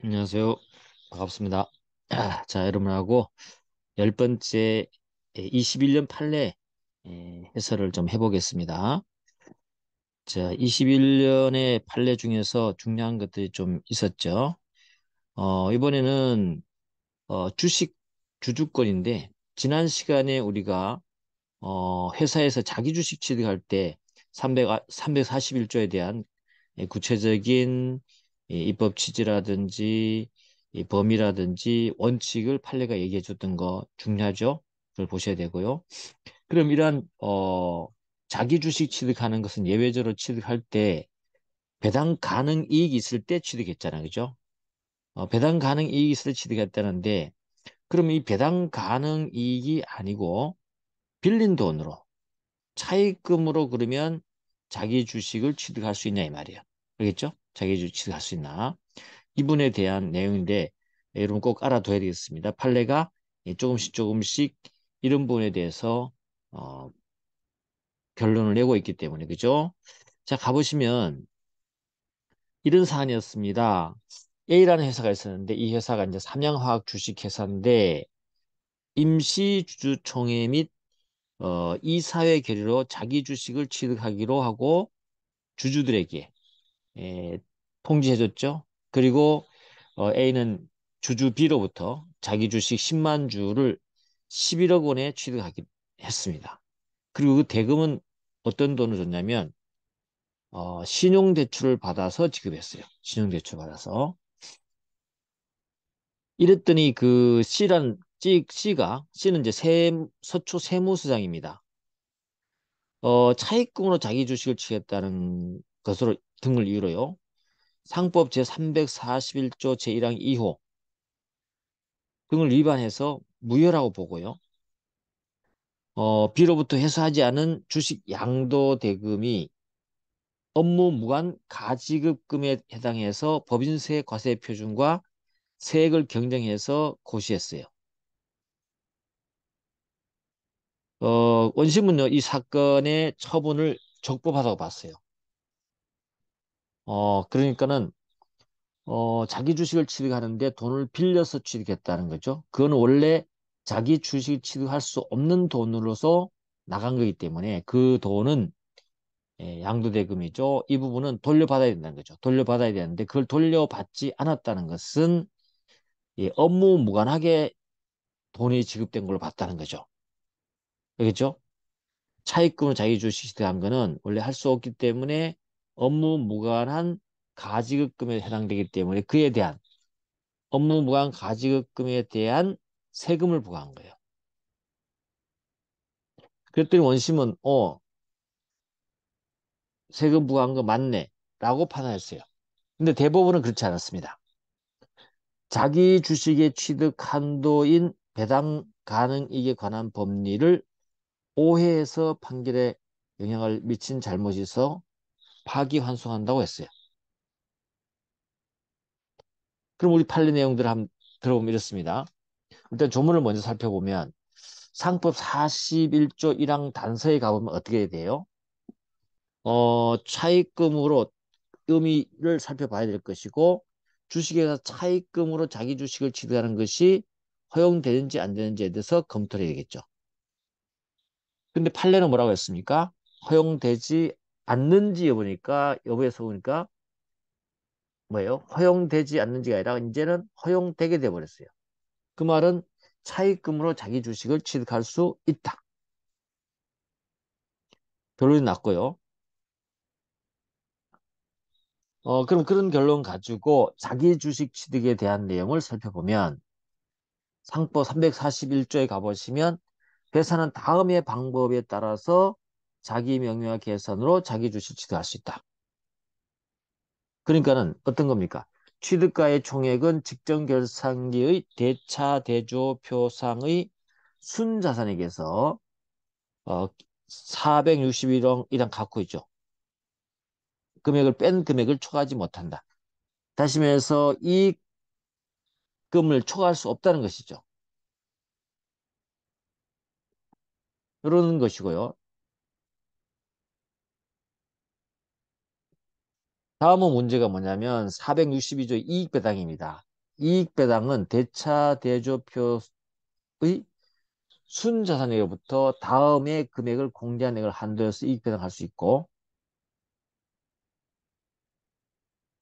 안녕하세요. 반갑습니다. 자, 여러분하고 열 번째 21년 판례 해설을 좀 해보겠습니다. 자, 21년의 판례 중에서 중요한 것들이 좀 있었죠. 이번에는 주식 주주권인데, 지난 시간에 우리가 회사에서 자기 주식 취득할 때 341조에 대한 구체적인 입법 취지라든지 이 범위라든지 원칙을 판례가 얘기해 줬던 거 중요하죠. 그걸 보셔야 되고요. 그럼 이러한 자기 주식 취득하는 것은 예외적으로 취득할 때 배당 가능 이익이 있을 때 취득했잖아요. 그죠? 배당 가능 이익이 있을 때 취득했다는데, 그럼 이 배당 가능 이익이 아니고 빌린 돈으로 차입금으로 그러면 자기 주식을 취득할 수 있냐 이 말이에요. 알겠죠? 자기 주식 취득할 수 있나? 이분에 대한 내용인데, 여러분 꼭 알아둬야 되겠습니다. 판례가 조금씩 조금씩 이런 부분에 대해서 어, 결론을 내고 있기 때문에. 그죠? 자, 가보시면 이런 사안이었습니다. A라는 회사가 있었는데, 이 회사가 이제 삼양화학 주식회사인데 임시주주총회 및 이사회 결의로 자기 주식을 취득하기로 하고 주주들에게 예, 통지해줬죠. 그리고 A는 주주 B로부터 자기 주식 10만 주를 11억 원에 취득하기 했습니다. 그리고 그 대금은 어떤 돈을 줬냐면 신용대출을 받아서 지급했어요. 신용대출 받아서. 이랬더니 그 C는 이제 서초 세무서장입니다. 차입금으로 자기 주식을 취했다는 것으로 등을 이유로요. 상법 제341조 제1항 2호 등을 위반해서 무효라고 보고요. B로부터 회수하지 않은 주식 양도 대금이 업무 무관 가지급금에 해당해서 법인세 과세 표준과 세액을 경정해서 고시했어요. 원심은요, 이 사건의 처분을 적법하다고 봤어요. 그러니까는 자기 주식을 취득하는데 돈을 빌려서 취득했다는 거죠. 그건 원래 자기 주식 취득할 수 없는 돈으로서 나간 거기 때문에 그 돈은 양도대금이죠. 이 부분은 돌려받아야 된다는 거죠. 돌려받아야 되는데 그걸 돌려받지 않았다는 것은 업무 무관하게 돈이 지급된 걸로 봤다는 거죠. 알겠죠? 차입금을 자기 주식 취득한 거는 원래 할 수 없기 때문에 업무 무관한 가지급금에 해당되기 때문에 그에 대한 업무 무관 가지급금에 대한 세금을 부과한 거예요. 그랬더니 원심은 세금 부과한 거 맞네 라고 판단했어요. 근데 대법원은 그렇지 않았습니다. 자기 주식의 취득 한도인 배당 가능이익에 관한 법리를 오해해서 판결에 영향을 미친 잘못이 있어 파기환송한다고 했어요. 그럼 우리 판례 내용들을 한번 들어보면 이렇습니다. 일단 조문을 먼저 살펴보면 상법 41조 1항 단서에 가보면 어떻게 돼요? 차입금으로 의미를 살펴봐야 될 것이고, 주식에서 차입금으로 자기 주식을 취득하는 것이 허용되는지 안 되는지에 대해서 검토를 해야 되겠죠. 근데 판례는 뭐라고 했습니까? 허용되지 않는지 여부니까, 여부에서 보니까 뭐예요? 허용되지 않는지가 아니라 이제는 허용되게 돼버렸어요. 그 말은 차입금으로 자기 주식을 취득할 수 있다. 결론이 났고요. 그럼 그런 결론 가지고 자기 주식 취득에 대한 내용을 살펴보면 상법 341조에 가보시면 회사는 다음의 방법에 따라서 자기 명의와 계산으로 자기 주식 취득할 수 있다. 그러니까는 어떤 겁니까? 취득가의 총액은 직전결산기의 대차 대조표상의 순자산액에서 461억이랑 갖고 있죠. 금액을 뺀 금액을 초과하지 못한다. 다시 말해서 이익금을 초과할 수 없다는 것이죠. 그러는 것이고요. 다음은 문제가 뭐냐면 462조 이익배당입니다. 이익배당은 대차 대조표의 순자산에게부터 다음의 금액을 공제한 액을 한도해서 이익배당할 수 있고,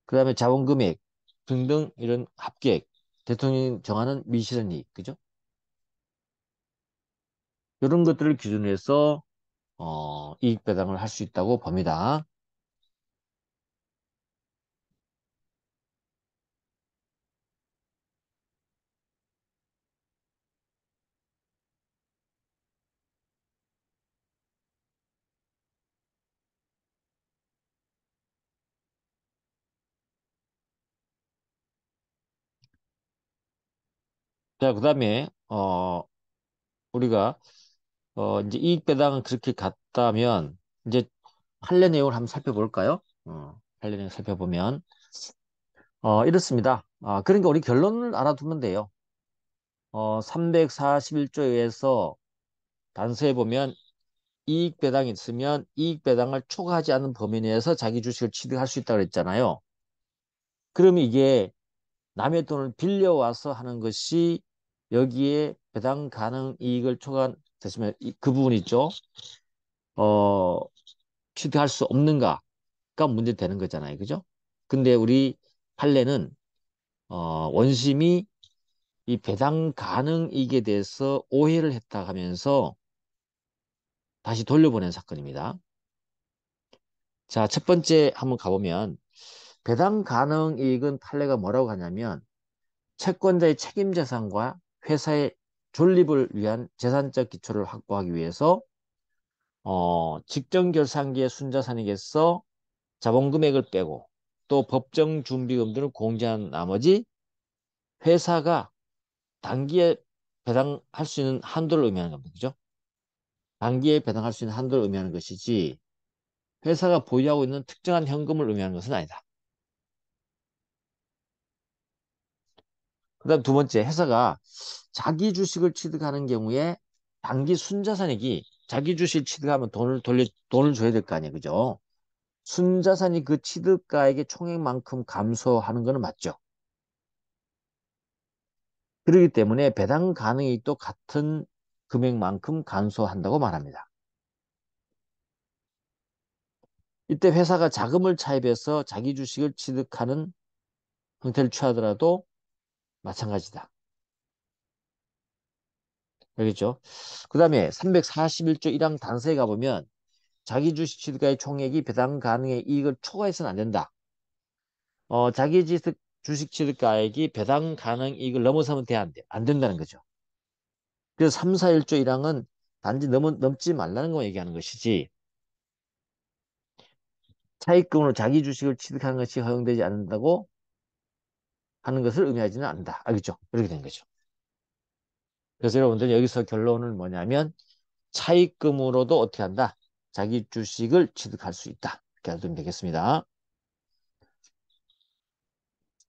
그 다음에 자본금액 등등 이런 합계액, 대통령이 정하는 미실현 이익, 그죠? 이런 것들을 기준으로 해서 이익배당을 할 수 있다고 봅니다. 자, 그 다음에 우리가 이제 이익배당은 그렇게 갔다면 이제 판례 내용을 한번 살펴볼까요? 판례 내용 살펴보면 이렇습니다. 그러니까 우리 결론을 알아두면 돼요. 341조에 의해서 단서에 보면 이익배당이 있으면 이익배당을 초과하지 않은 범위 내에서 자기 주식을 취득할 수 있다고 그랬잖아요. 그러면 이게 남의 돈을 빌려와서 하는 것이 여기에 배당 가능 이익을 초과했으면 그 부분 있죠. 어, 취득할 수 없는가가 문제 되는 거잖아요. 그죠? 근데 우리 판례는 원심이 이 배당 가능 이익에 대해서 오해를 했다 하면서 다시 돌려보낸 사건입니다. 자, 첫 번째 한번 가보면 배당 가능 이익은 판례가 뭐라고 하냐면 채권자의 책임 재산과 회사의 존립을 위한 재산적 기초를 확보하기 위해서 직전 결산기의 순자산익에서 자본 금액을 빼고 또 법정 준비금 등을 공제한 나머지 회사가 단기에 배당할 수 있는 한도를 의미하는 겁니다. 그죠? 단기에 배당할 수 있는 한도를 의미하는 것이지 회사가 보유하고 있는 특정한 현금을 의미하는 것은 아니다. 그다음 두 번째, 회사가 자기 주식을 취득하는 경우에 단기 순자산익이 자기 주식 취득하면 돈을 줘야 될 거 아니에요. 그죠? 순자산이 그 취득가액의 총액만큼 감소하는 것은 맞죠. 그렇기 때문에 배당 가능이익도 같은 금액만큼 감소한다고 말합니다. 이때 회사가 자금을 차입해서 자기 주식을 취득하는 형태를 취하더라도 마찬가지다. 알겠죠? 그 다음에 341조 1항 단서에 가보면 자기 주식 취득가의 총액이 배당 가능의 이익을 초과해서는 안 된다. 자기 주식 취득가액이 배당 가능 이익을 넘어서면 안 돼. 안 된다는 거죠. 그래서 341조 1항은 단지 넘지 말라는 거 얘기하는 것이지 차익금으로 자기 주식을 취득하는 것이 허용되지 않는다고 하는 것을 의미하지는 않는다. 알겠죠? 이렇게 된 거죠. 그래서 여러분들 여기서 결론은 뭐냐면 차익금으로도 어떻게 한다? 자기 주식을 취득할 수 있다. 이렇게 알면 되겠습니다.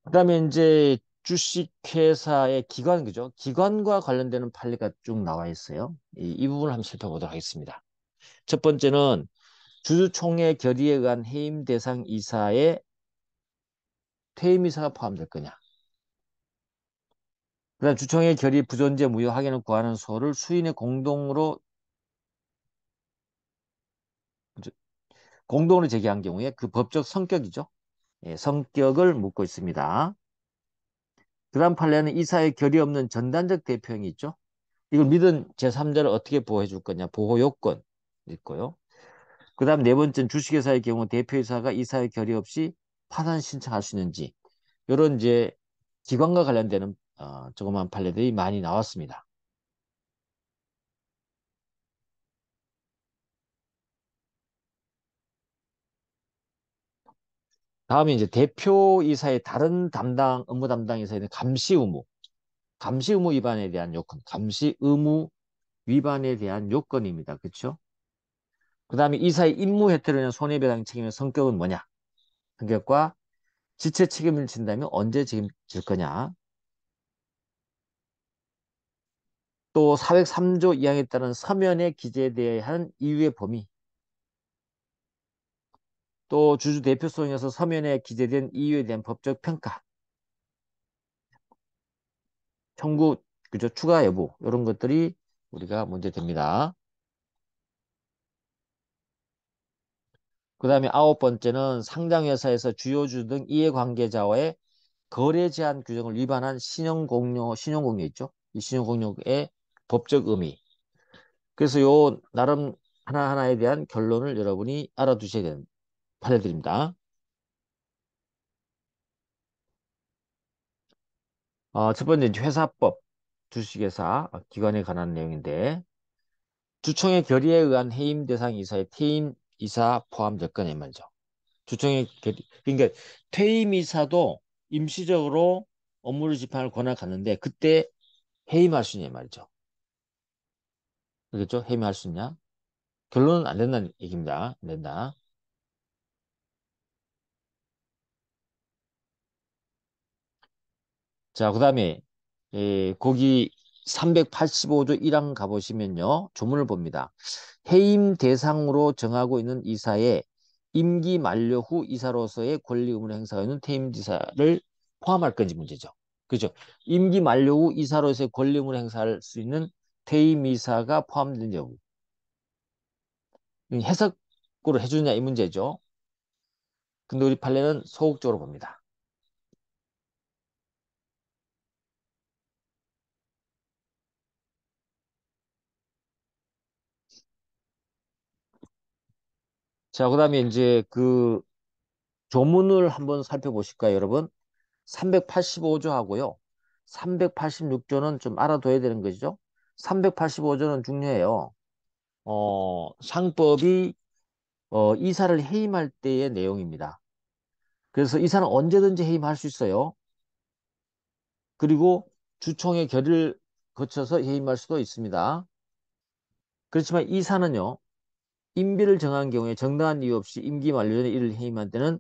그다음에 이제 주식회사의 기관, 그죠? 기관과 관련되는 판례가 쭉 나와 있어요. 이 부분을 한번 살펴보도록 하겠습니다. 첫 번째는 주주총회 결의에 의한 해임 대상 이사의 퇴임 이사가 포함될 거냐. 그다음 주총회 결의 부존재 무효 확인을 구하는 소를 수인의 공동으로 제기한 경우에 그 법적 성격이죠. 예, 성격을 묻고 있습니다. 그다음 판례는 이사의 결의 없는 전단적 대표행위 있죠. 이걸 믿은 제3자를 어떻게 보호해 줄 거냐. 보호 요건 있고요. 그다음 네 번째는 주식회사의 경우 대표이사가 이사의 결의 없이 파산 신청할 수 있는지 이런 이제 기관과 관련되는 조그만 판례들이 많이 나왔습니다. 다음에 이제 대표이사의 다른 업무 담당 이사의 감시 의무, 감시 의무 위반에 대한 요건, 감시 의무 위반에 대한 요건입니다. 그렇죠? 그다음에 이사의 임무 혜택을 위한 손해배상 책임의 성격은 뭐냐? 성격과 지체 책임을 진다면 언제 책임질 거냐? 또 403조 2항에 따른 서면에 기재되어야 하는 이유의 범위, 또 주주 대표성에서 서면에 기재된 이유에 대한 법적 평가, 청구, 그죠? 추가 여부, 이런 것들이 우리가 문제 됩니다. 그 다음에 아홉 번째는 상장회사에서 주요주 등 이해관계자와의 거래 제한 규정을 위반한 신용공여 있죠? 이 신용공여의 법적 의미. 그래서 요 나름 하나하나에 대한 결론을 여러분이 알아두셔야 되는 판례들입니다. 첫 번째 이제 회사법, 주식회사 기관에 관한 내용인데 주총의 결의에 의한 해임 대상 이사의 퇴임 이사 포함될 거네 말이죠. 주총의 결의, 그러니까 퇴임 이사도 임시적으로 업무를 집행할 권한을 갖는데 그때 해임할 수 있냐 말이죠. 그렇죠? 해임할 수 있냐? 결론은 안 된다는 얘기입니다. 안 된다. 자, 그 다음에 거기 385조 1항 가보시면요. 조문을 봅니다. 해임 대상으로 정하고 있는 이사의 임기 만료 후 이사로서의 권리 의무를 행사하는 퇴임지사를 포함할 건지 문제죠. 그죠? 임기 만료 후 이사로서의 권리 의무를 행사할 수 있는 퇴임이사가 포함된 여부. 해석으로 해주냐 이 문제죠. 근데 우리 판례는 소극적으로 봅니다. 자, 그 다음에 이제 그 조문을 한번 살펴보실까요, 여러분? 385조 하고요. 386조는 좀 알아둬야 되는 거죠. 385조는 중요해요. 상법이 이사를 해임할 때의 내용입니다. 그래서 이사는 언제든지 해임할 수 있어요. 그리고 주총의 결의를 거쳐서 해임할 수도 있습니다. 그렇지만 이사는요. 임기를 정한 경우에 정당한 이유 없이 임기 만료 전에 이를 해임한 때는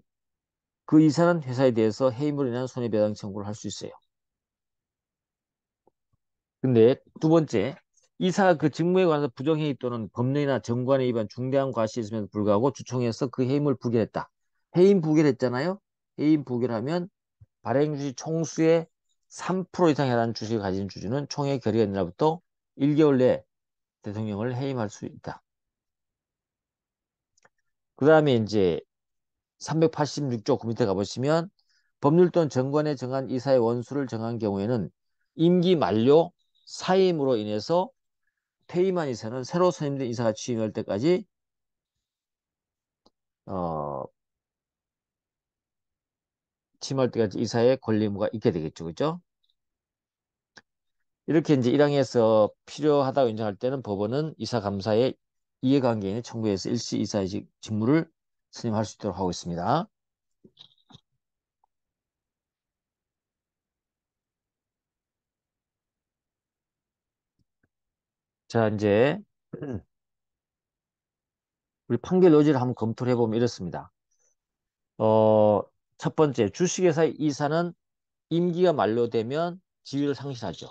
그 이사는 회사에 대해서 해임으로 인한 손해배상 청구를 할 수 있어요. 근데 두 번째, 이사가 그 직무에 관해서 부정행위 또는 법령이나 정관에 위반 중대한 과실이 있음에도 불구하고 주총에서 그 해임을 부결했다. 해임 부결했잖아요. 해임 부결하면 발행주식 총수의 3% 이상 해당하는 주식을 가진 주주는 총회 결의가 있는 날부터 1개월 내에 대통령을 해임할 수 있다. 그 다음에 이제 386조 그 밑에 가보시면 법률 또는 정관에 정한 이사의 원수를 정한 경우에는 임기 만료 사임으로 인해서 퇴임한 이사는 새로 선임된 이사가 취임할 때까지 어, 취임할 때까지 이사의 권리 의무가 있게 되겠죠. 그죠? 이렇게 이제 1항에서 필요하다고 인정할 때는 법원은 이사 감사의 이해관계인의 청구해서 일시 이사의 직무를 선임할 수 있도록 하고 있습니다. 자, 이제 우리 판결 요지를 한번 검토를 해보면 이렇습니다. 어, 첫 번째, 주식회사의 이사는 임기가 만료되면 지위를 상실하죠.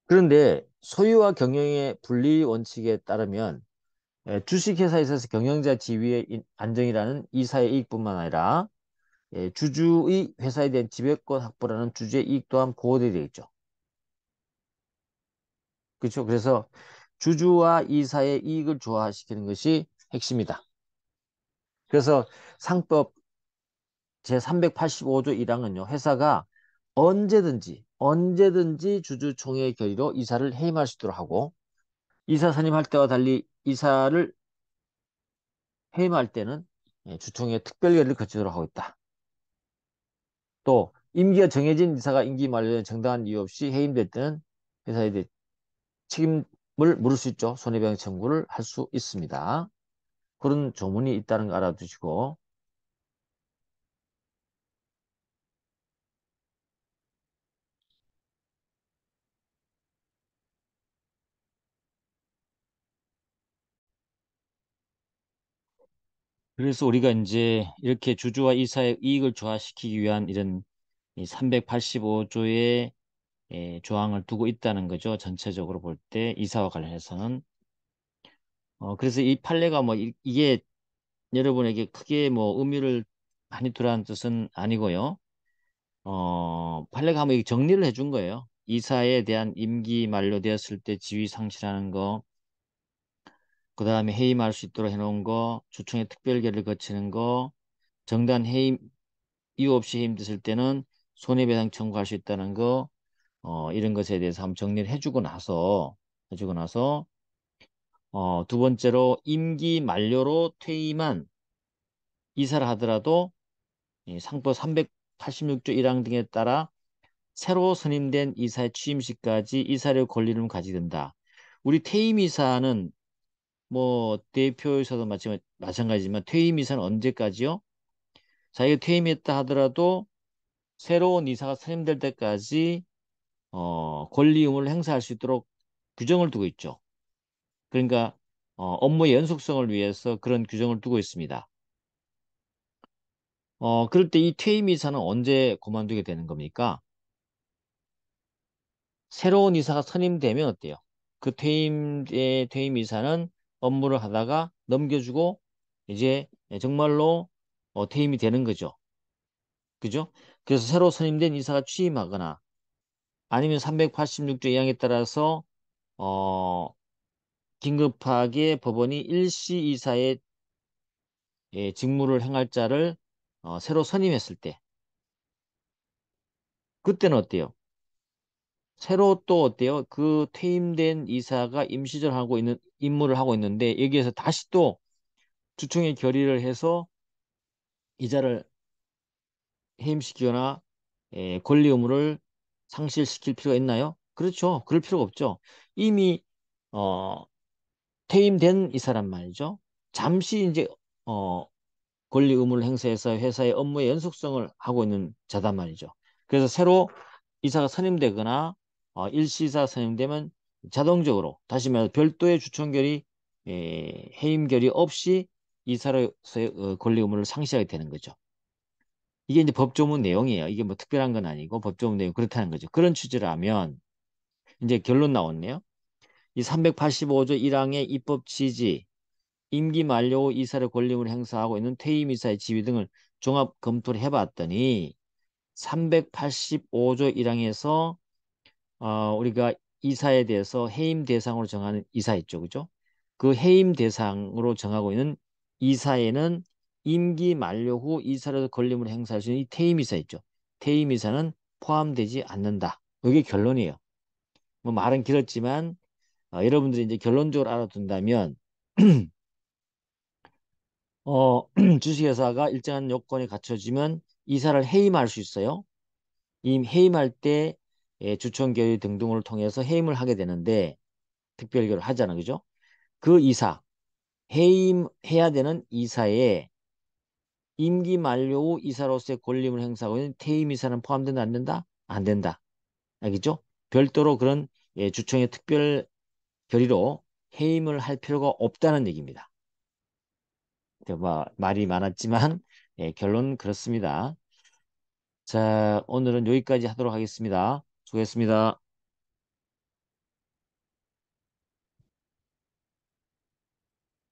그런데 소유와 경영의 분리 원칙에 따르면 주식회사에 있어서 경영자 지위의 안정이라는 이사의 이익뿐만 아니라 주주의 회사에 대한 지배권 확보라는 주주의 이익 또한 보호되어 있죠. 그렇죠? 그래서 주주와 이사의 이익을 조화시키는 것이 핵심이다. 그래서 상법 제385조 1항은요. 회사가 언제든지 주주총회 결의로 이사를 해임할 수 있도록 하고 이사 선임할 때와 달리 이사를 해임할 때는 주총회 특별결의를 거치도록 하고 있다. 또 임기가 정해진 이사가 임기 만료에 정당한 이유 없이 해임될 때는 회사에 대해 책임을 물을 수 있죠. 손해배상 청구를 할 수 있습니다. 그런 조문이 있다는 거 알아두시고 그래서 우리가 이제 이렇게 주주와 이사의 이익을 조화시키기 위한 이런 385조의 조항을 두고 있다는 거죠. 전체적으로 볼 때 이사와 관련해서는 그래서 이 판례가 뭐 이게 여러분에게 크게 뭐 의미를 많이 두라는 뜻은 아니고요. 판례가 한번 정리를 해준 거예요. 이사에 대한 임기 만료되었을 때 지위 상실하는 거, 그 다음에 해임할 수 있도록 해놓은 거, 주총의 특별결의를 거치는 거, 정단 해임, 이유 없이 해임됐을 때는 손해배상 청구할 수 있다는 거, 이런 것에 대해서 한번 정리를 해주고 나서, 두 번째로 임기 만료로 퇴임한 이사를 하더라도 이 상법 386조 1항 등에 따라 새로 선임된 이사의 취임시까지 이사료 권리를 가지게 된다. 우리 퇴임 이사는 뭐 대표이사도 마찬가지지만 퇴임 이사는 언제까지요? 자기가 퇴임했다 하더라도 새로운 이사가 선임될 때까지 권리 의무를 행사할 수 있도록 규정을 두고 있죠. 그러니까 업무의 연속성을 위해서 그런 규정을 두고 있습니다. 그럴 때 이 퇴임 이사는 언제 그만두게 되는 겁니까? 새로운 이사가 선임되면 어때요? 그 퇴임 이사는 업무를 하다가 넘겨주고 이제 정말로 퇴임이 되는 거죠. 그죠? 그래서 새로 선임된 이사가 취임하거나 아니면 386조 2항에 따라서 어, 긴급하게 법원이 일시 이사의 직무를 행할 자를 새로 선임했을 때 그때는 어때요? 새로 또 어때요? 그 퇴임된 이사가 임시적으로 하고 있는 임무를 하고 있는데 여기에서 다시 또 주총의 결의를 해서 이자를 해임시키거나 권리 의무를 상실시킬 필요가 있나요? 그렇죠. 그럴 필요가 없죠. 이미 어, 퇴임된 이사란 말이죠. 잠시 이제 어, 권리 의무를 행사해서 회사의 업무의 연속성을 하고 있는 자단 말이죠. 그래서 새로 이사가 선임되거나 일시이사 선임되면 자동적으로 다시 말해서 별도의 주총결의 해임 결의 없이 이사로서의 권리 의무를 상실하게 되는 거죠. 이게 이제 법조문 내용이에요. 이게 뭐 특별한 건 아니고 법조문 내용 그렇다는 거죠. 그런 취지라면 이제 결론 나왔네요. 이 385조 1항의 입법 취지, 임기 만료 후 이사의 권리를 행사하고 있는 퇴임 이사의 지위 등을 종합 검토를 해봤더니 385조 1항에서 우리가 이사에 대해서 해임 대상으로 정하는 이사 있죠, 그죠? 그 해임 대상으로 정하고 있는 이사에는 임기 만료 후 이사로서 권리를 행사할 수 있는 이 퇴임 이사 있죠. 퇴임 이사는 포함되지 않는다. 이게 결론이에요. 뭐 말은 길었지만 여러분들이 이제 결론적으로 알아둔다면 주식회사가 일정한 요건이 갖춰지면 이사를 해임할 수 있어요. 이 해임할 때 주총 결의 등등을 통해서 해임을 하게 되는데 특별결의를 하잖아, 그죠? 그 이사 해임해야 되는 이사에 임기 만료 후 이사로서의 권리를 행사하고 있는 퇴임 이사는 포함된다 안 된다? 안 된다. 알겠죠? 별도로 그런 주총의 특별 결의로 해임을 할 필요가 없다는 얘기입니다. 뭐, 말이 많았지만 결론 그렇습니다. 자, 오늘은 여기까지 하도록 하겠습니다. 수고했습니다.